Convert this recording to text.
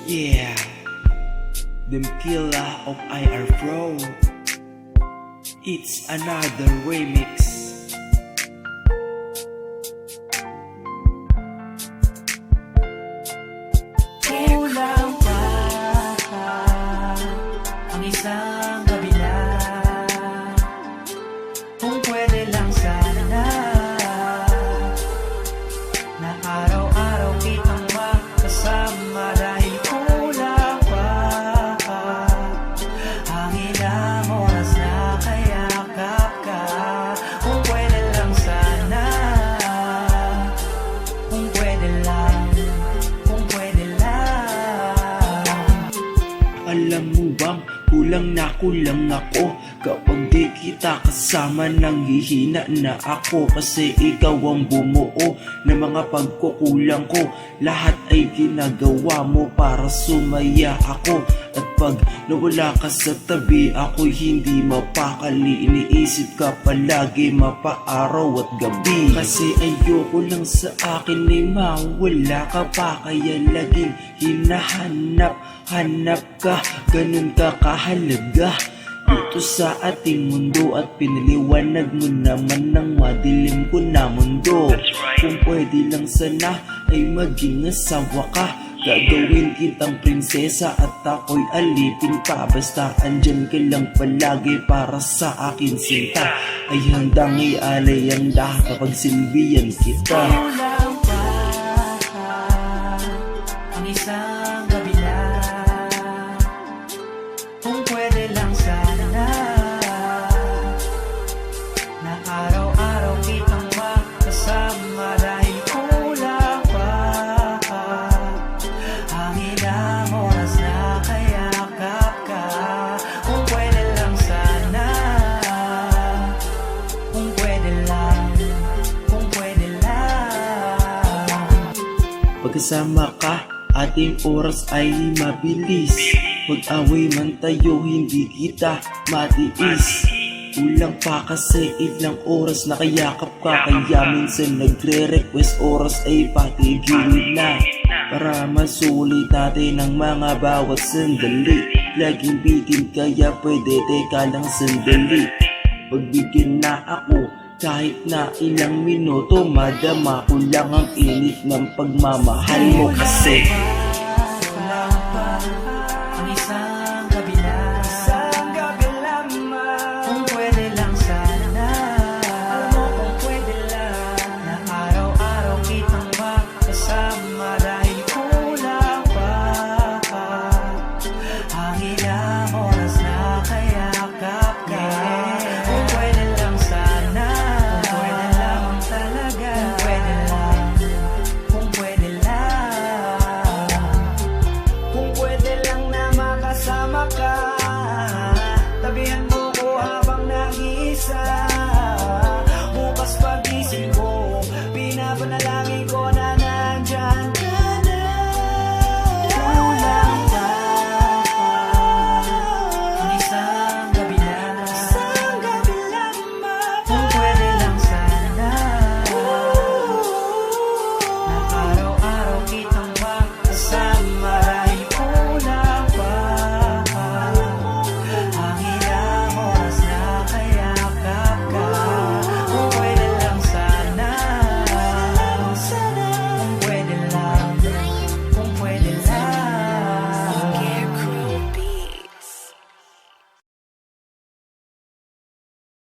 Yeah, them killer of IR Pro. It's another remix. Kulang pa ang isang gabi na, kung pwede lang sana na araw-araw kitang makasama. Dahil kulang pa ang ilang oras na kayakap ka. Kung pwede lang sana, kung pwede lang, kung pwede lang. Alam mo bang kulang na kulang ako kapag di kita kasama, nang hihina na ako. Kasi ikaw ang bumuo ng mga pagkukulang ko. Lahat ay ginagawa mo para sumaya ako. At pag nawala ka sa tabi, ako'y hindi mapakali. Iniisip ka palagi mapaaraw at gabi. Kasi ayoko lang sa akin ay mawala ka pa. Kaya laging hinahanap ka, ganun ka kahalaga dito sa ating mundo. At pinaliwanag mo naman ng madilim ko na mundo. Kung pwede lang sana ay maging asawa ka. Gagawin kitang prinsesa at ako'y alipin pa. Basta andyan ka lang palagi para sa akin sinta. Ay handang ialay ang lahat kapag silbihan kita. Kulang pa ang isang gabi na, kung pwede lang sana na araw-araw kitang makasama. Dahil kulang pa ang ilang oras na kayakap ka. Kung pwede lang sana, kung pwede lang, kung pwede lang. Pagkasama ka, ating oras ay mabilis. Mag-away man tayo, hindi kita matiis. Kulang pa kasi ilang oras na kayakap ka. Kaya minsan nagre-request oras ay patigilin na, para masulit natin ang mga bawat sandali. Laging bitin kaya pwede teka lang sandali. Pagbigyan na ako kahit na ilang minuto, madama ko lang ang init ng pagmamahal mo kasi.